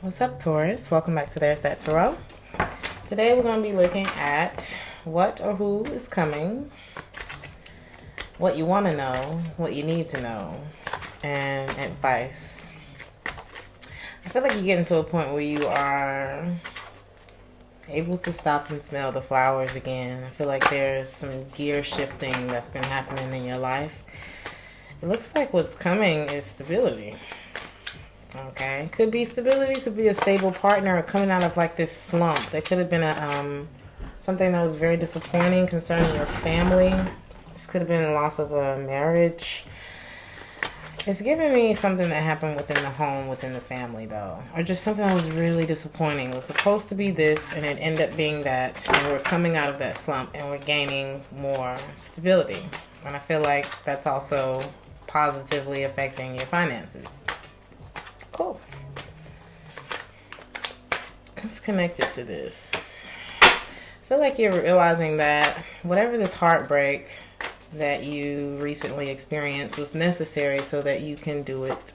What's up, Taurus? Welcome back to Theresthattarot. Today we're going to be looking at what or who is coming, what you want to know, what you need to know, and advice. I feel like you're getting to a point where you are able to stop and smell the flowers again. I feel like there's some gear shifting that's been happening in your life. It looks like what's coming is stability. Okay, could be stability, could be a stable partner, or coming out of like this slump. There could have been a something that was very disappointing concerning your family. This could have been the loss of a marriage. It's giving me something that happened within the home, within the family, though, or just something that was really disappointing. It was supposed to be this, and it ended up being that, and we're coming out of that slump, and we're gaining more stability. And I feel like that's also positively affecting your finances. Cool. Let's connect it to this. I feel like you're realizing that whatever this heartbreak that you recently experienced was necessary so that you can do it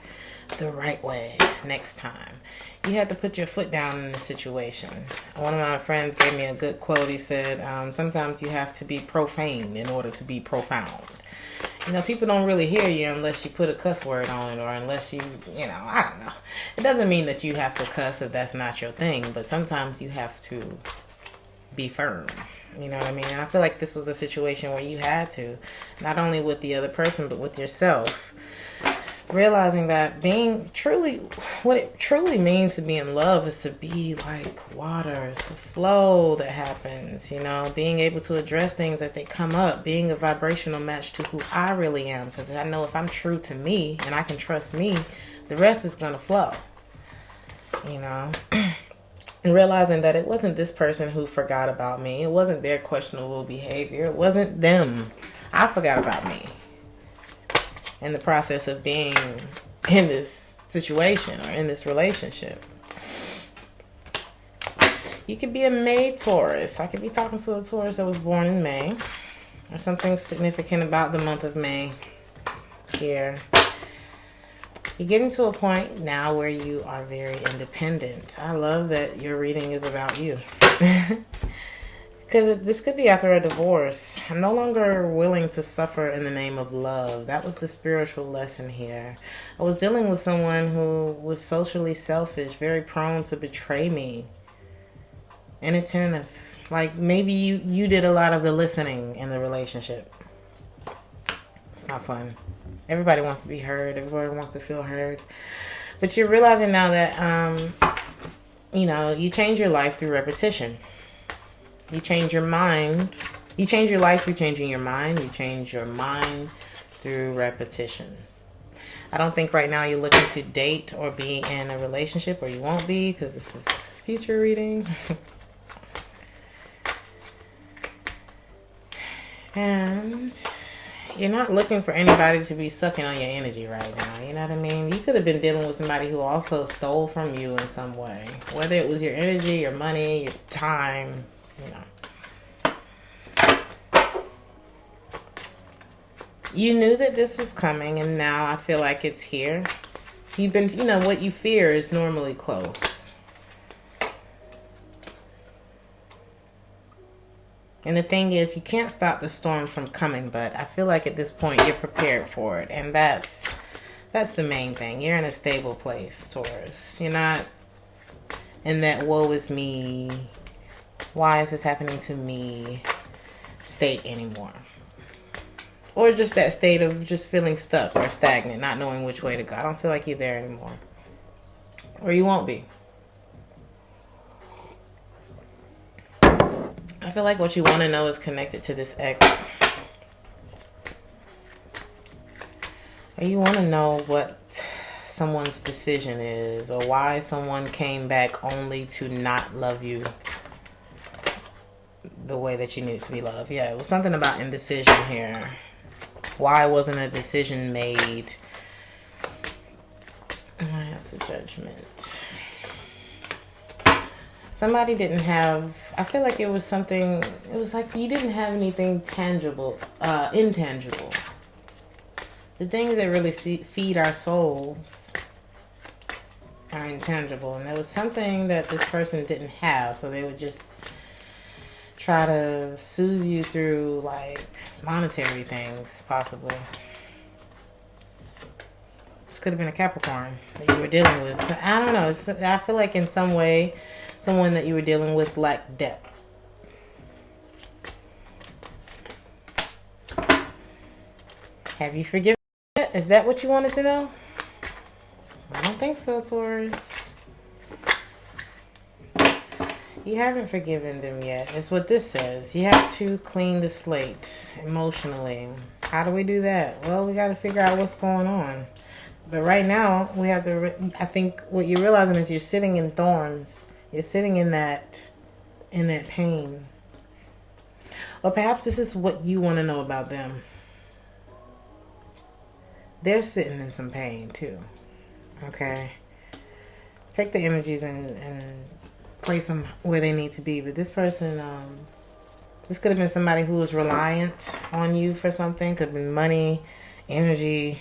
the right way next time. You had to put your foot down in the situation. One of my friends gave me a good quote. He said, sometimes you have to be profane in order to be profound. You know, people don't really hear you unless you put a cuss word on it, or unless you know, I don't know. It doesn't mean that you have to cuss if that's not your thing, but sometimes you have to be firm. You know what I mean? And I feel like this was a situation where you had to, not only with the other person, but with yourself. Realizing that being truly, what it truly means to be in love is to be like water. It's a flow that happens, you know, being able to address things as they come up, being a vibrational match to who I really am. Because I know if I'm true to me and I can trust me, the rest is going to flow, you know. And realizing that it wasn't this person who forgot about me. It wasn't their questionable behavior. It wasn't them. I forgot about me in the process of being in this situation or in this relationship. You could be a May Taurus. I could be talking to a Taurus that was born in May, or something significant about the month of May here. You're getting to a point now where you are very independent. I love that your reading is about you. Because this could be after a divorce. I'm no longer willing to suffer in the name of love. That was the spiritual lesson here. I was dealing with someone who was socially selfish, very prone to betray me. Inattentive. Like maybe you did a lot of the listening in the relationship. It's not fun. Everybody wants to be heard. Everybody wants to feel heard. But you're realizing now that, you know, you change your life through repetition. You change your mind. You change your life through changing your mind. You change your mind through repetition. I don't think right now you're looking to date or be in a relationship, or you won't be, because this is future reading. And you're not looking for anybody to be sucking on your energy right now. You know what I mean? You could have been dealing with somebody who also stole from you in some way. Whether it was your energy, your money, your time, you know. You knew that this was coming, and now I feel like it's here. You've been, you know, what you fear is normally close. And the thing is, you can't stop the storm from coming, but I feel like at this point you're prepared for it. And that's the main thing. You're in a stable place, Taurus. You're not in that woe is me, why is this happening to me state anymore. Or just that state of just feeling stuck or stagnant, not knowing which way to go. I don't feel like you're there anymore. Or you won't be. I feel like what you want to know is connected to this ex. Or you want to know what someone's decision is, or why someone came back only to not love you the way that you needed to be loved. Yeah, it was something about indecision here. Why wasn't a decision made? That's the Judgment. Somebody didn't have, I feel like it was something, it was like you didn't have anything tangible, intangible. The things that really feed our souls are intangible. And there was something that this person didn't have. So they would just try to soothe you through like monetary things, possibly. This could have been a Capricorn that you were dealing with. So, I don't know. I feel like in some way, someone that you were dealing with lacked depth. Have you forgiven it? Is that what you wanted to know? I don't think so, Taurus. You haven't forgiven them yet. It's what this says. You have to clean the slate emotionally. How do we do that? Well, we got to figure out what's going on. But right now, we have to... I think what you're realizing is you're sitting in thorns. You're sitting in that pain. Or perhaps this is what you want to know about them. They're sitting in some pain too. Okay. Take the energies and place them where they need to be. But this person, this could have been somebody who was reliant on you for something. Could have been money, energy.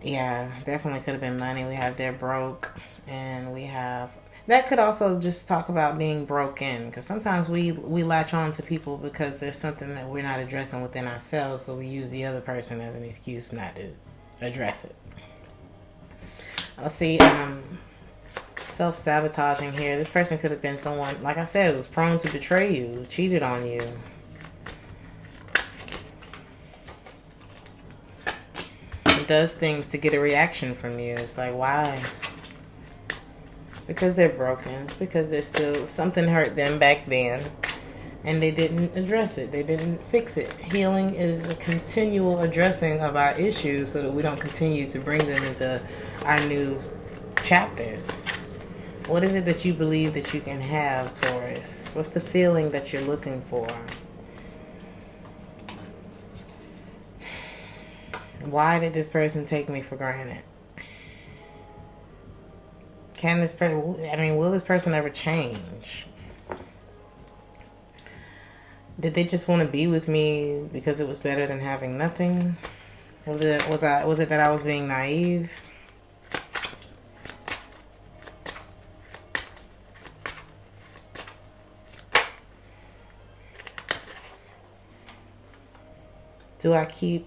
Yeah, definitely could have been money. We have they're broke. And we have... That could also just talk about being broken. Because sometimes we latch on to people because there's something that we're not addressing within ourselves. So we use the other person as an excuse not to address it. Let's see. Self-sabotaging here. This person could have been someone, like I said, was prone to betray you, cheated on you. It does things to get a reaction from you. It's like, why? It's because they're broken. It's because they're still, something hurt them back then. And they didn't address it. They didn't fix it. Healing is a continual addressing of our issues so that we don't continue to bring them into our new chapters. What is it that you believe that you can have, Taurus? What's the feeling that you're looking for? Why did this person take me for granted? Can this person, I mean, will this person ever change? Did they just want to be with me because it was better than having nothing? Was it that I was being naive? Do I keep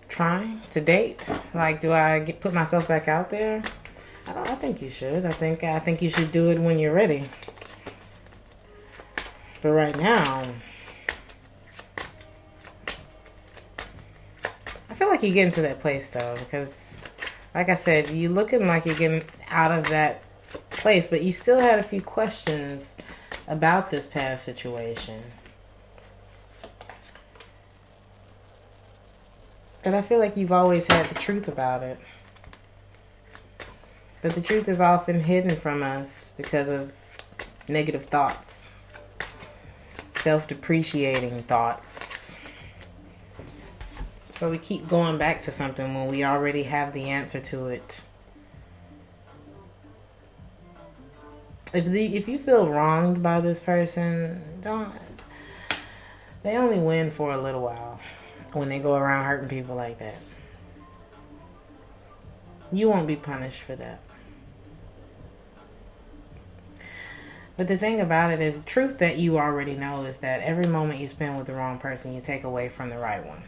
trying to date? Like, do I put myself back out there? I think you should. I think you should do it when you're ready. But right now, I feel like you're getting to that place though, because like I said, you're looking like you're getting out of that place, but you still had a few questions about this past situation. And I feel like you've always had the truth about it. But the truth is often hidden from us because of negative thoughts. Self-depreciating thoughts. So we keep going back to something when we already have the answer to it. If you feel wronged by this person, they only win for a little while when they go around hurting people like that. You won't be punished for that. But the thing about it is, the truth that you already know is that every moment you spend with the wrong person, you take away from the right one.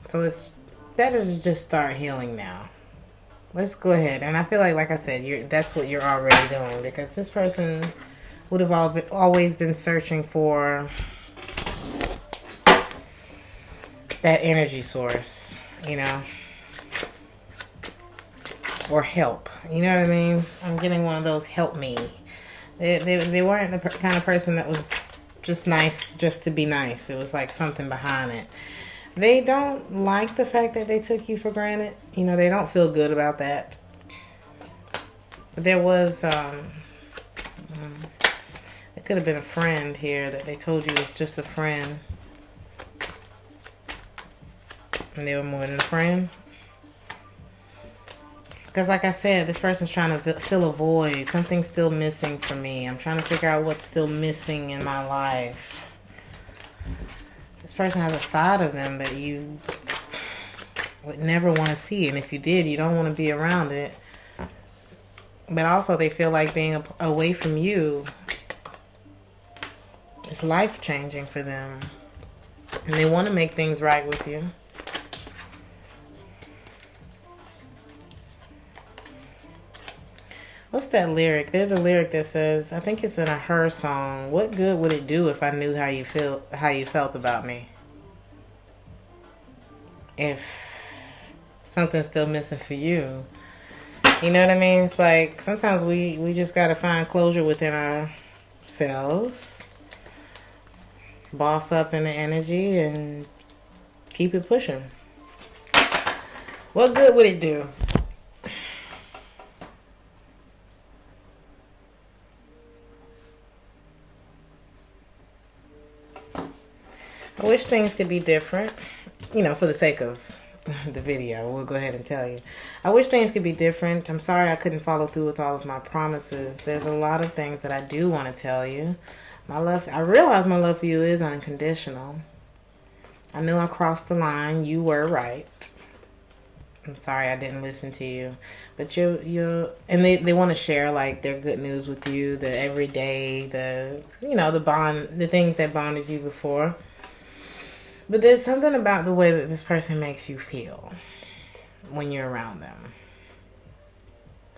So it's better to just start healing now. Let's go ahead. And I feel like I said, that's what you're already doing. Because this person would have always been searching for that energy source, you know, or help. You know what I mean? I'm getting one of those help me. They weren't the kind of person that was just nice just to be nice. It was like something behind it. They don't like the fact that they took you for granted. You know, they don't feel good about that. But there was, it could have been a friend here that they told you was just a friend. And they were more than a friend. Because like I said, this person's trying to fill a void. Something's still missing for me. I'm trying to figure out what's still missing in my life. This person has a side of them that you would never want to see. And if you did, you don't want to be around it. But also they feel like being away from you is life-changing for them. And they want to make things right with you. What's that lyric? There's a lyric that says, I think it's in a Her song. What good would it do if I knew how you felt about me? If something's still missing for you. You know what I mean? It's like sometimes we just got to find closure within ourselves. Boss up in the energy and keep it pushing. What good would it do? I wish things could be different, you know, for the sake of the video. We'll go ahead and tell you. I wish things could be different. I'm sorry I couldn't follow through with all of my promises. There's a lot of things that I do want to tell you. I realize my love for you is unconditional. I know I crossed the line. You were right. I'm sorry I didn't listen to you. But you and they want to share like their good news with you, the everyday, the things that bonded you before. But there's something about the way that this person makes you feel when you're around them.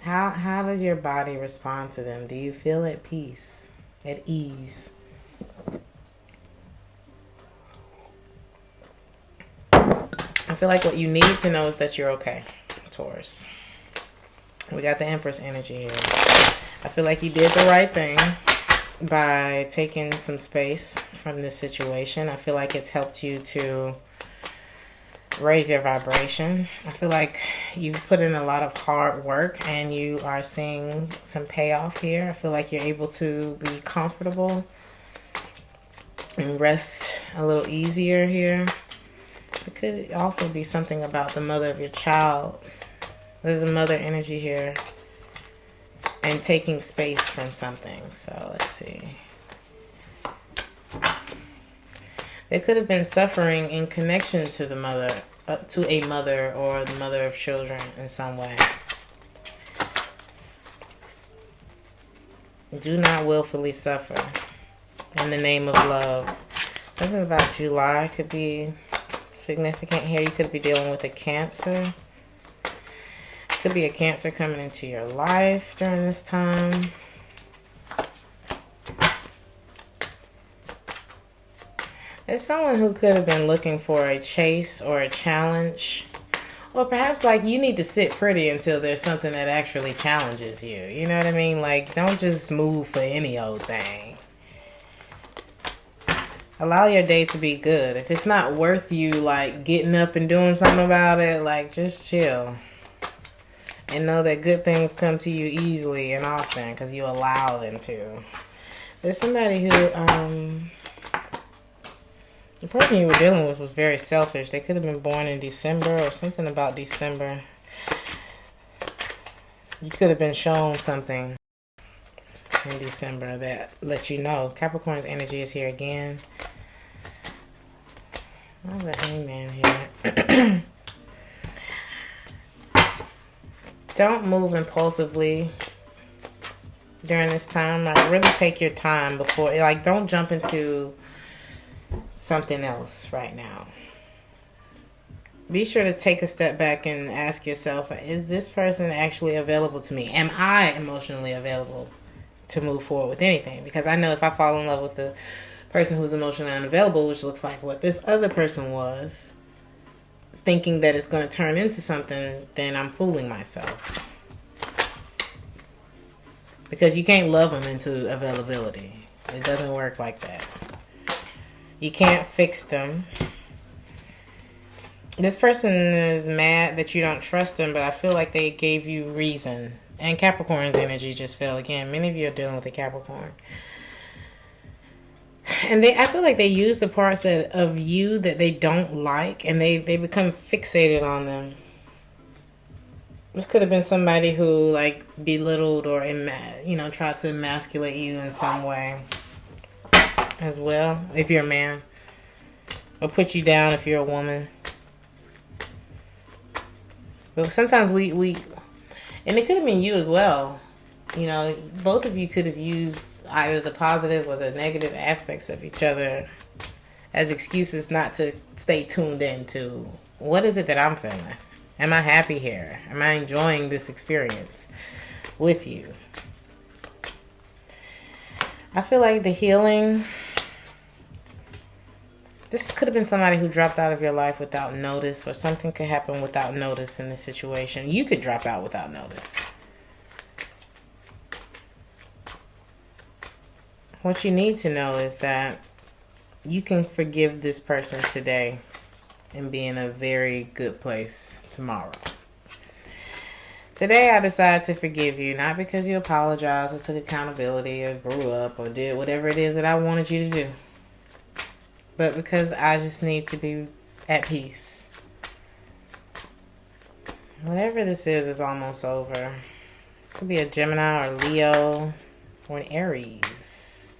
How does your body respond to them? Do you feel at peace, at ease? I feel like what you need to know is that you're okay, Taurus. We got the Empress energy here. I feel like you did the right thing by taking some space from this situation. I feel like it's helped you to raise your vibration. I feel like you've put in a lot of hard work and you are seeing some payoff here. I feel like you're able to be comfortable and rest a little easier here. It could also be something about the mother of your child. There's a mother energy here. And taking space from something. So let's see. There could have been suffering in connection to the mother, to a mother or the mother of children in some way. Do not willfully suffer in the name of love. Something about July could be significant here. You could be dealing with a Cancer. Could be a Cancer coming into your life during this time. There's someone who could have been looking for a chase or a challenge. Or perhaps like you need to sit pretty until there's something that actually challenges you. You know what I mean? Like don't just move for any old thing. Allow your day to be good. If it's not worth you like getting up and doing something about it, like just chill. And know that good things come to you easily and often because you allow them to. There's somebody who, the person you were dealing with was very selfish. They could have been born in December or something about December. You could have been shown something in December that let you know. Capricorn's energy is here again. Why is the Hangman here? Don't move impulsively during this time. Like, really take your time before, like, don't jump into something else right now. Be sure to take a step back and ask yourself, is this person actually available to me? Am I emotionally available to move forward with anything? Because I know if I fall in love with the person who's emotionally unavailable, which looks like what this other person was, thinking that it's going to turn into something, then I'm fooling myself. Because you can't love them into availability. It doesn't work like that. You can't fix them. This person is mad that you don't trust them, but I feel like they gave you reason. And Capricorn's energy just fell again. Many of you are dealing with a Capricorn. And I feel like they use the parts of you that they don't like, and they become fixated on them. This could have been somebody who like belittled or tried to emasculate you in some way as well, if you're a man, or put you down if you're a woman. But sometimes and it could have been you as well. You know, both of you could have used either the positive or the negative aspects of each other as excuses not to stay tuned in to what is it that I'm feeling. Am I happy here? Am I enjoying this experience with you? I feel like the healing, this could have been somebody who dropped out of your life without notice, or something could happen without notice in this situation. You could drop out without notice. What you need to know is that you can forgive this person today and be in a very good place tomorrow. Today I decide to forgive you, not because you apologized or took accountability or grew up or did whatever it is that I wanted you to do, but because I just need to be at peace. Whatever this is almost over. It could be a Gemini or Leo or an Aries.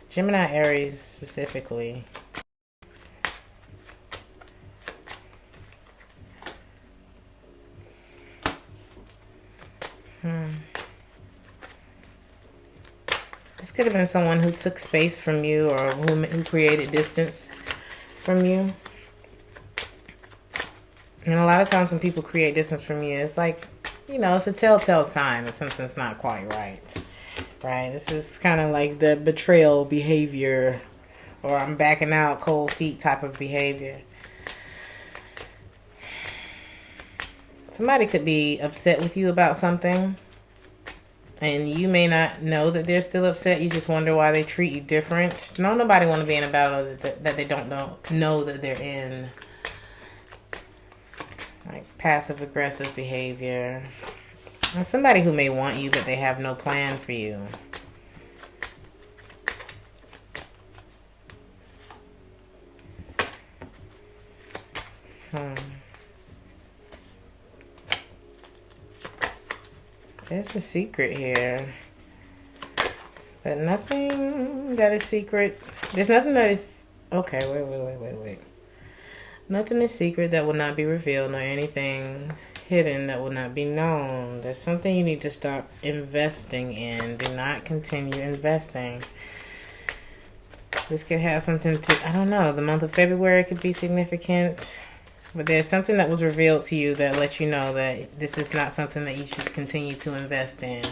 Gemini, Aries specifically. This could have been someone who took space from you, or who created distance from you. And a lot of times when people create distance from you, it's like, you know, it's a telltale sign that something's not quite right. Right? This is kind of like the betrayal behavior, or I'm backing out, cold feet type of behavior. Somebody could be upset with you about something, and you may not know that they're still upset. You just wonder why they treat you different. Nobody want to be in a battle that they don't know that they're in. Like passive aggressive behavior. Or somebody who may want you, but they have no plan for you. There's a secret here. But nothing that is secret. There's nothing that is... Okay, wait. Nothing is secret that will not be revealed, nor anything hidden that will not be known. There's something you need to stop investing in. Do not continue investing. This could have something to... I don't know. The month of February could be significant. But there's something that was revealed to you that lets you know that this is not something that you should continue to invest in.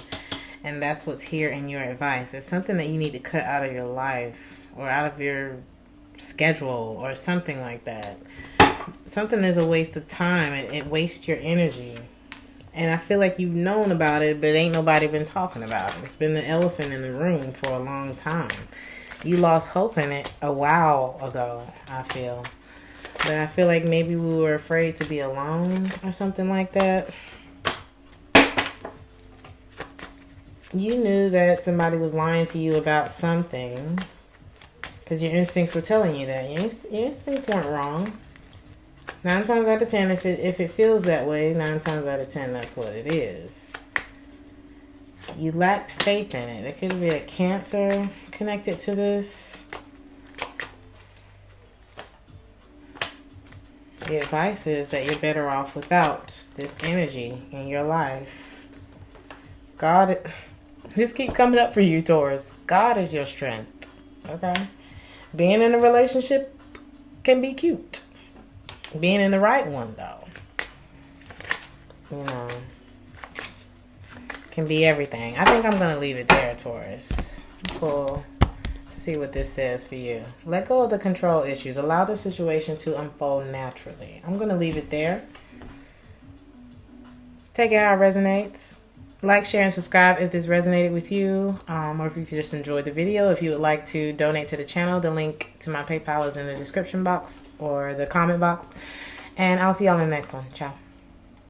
And that's what's here in your advice. It's something that you need to cut out of your life, or out of your schedule, or something like that. Something is a waste of time. It wastes your energy. And I feel like you've known about it, but ain't nobody been talking about it. It's been the elephant in the room for a long time. You lost hope in it a while ago, I feel. But I feel like maybe we were afraid to be alone or something like that. You knew that somebody was lying to you about something, because your instincts were telling you that. Your instincts weren't wrong. 9 times out of 10, if it feels that way, 9 times out of 10, that's what it is. You lacked faith in it. There could be a Cancer connected to this. The advice is that you're better off without this energy in your life. God, this keep coming up for you, Taurus. God is your strength. Okay? Being in a relationship can be cute. Being in the right one, though, you know, can be everything. I think I'm going to leave it there, Taurus. Cool. See what this says for you. Let go of the control issues. Allow the situation to unfold naturally. I'm going to leave it there. Take it how it resonates. Like, share, and subscribe if this resonated with you, or if you just enjoyed the video. If you would like to donate to the channel, the link to my PayPal is in the description box or the comment box. And I'll see y'all in the next one. Ciao.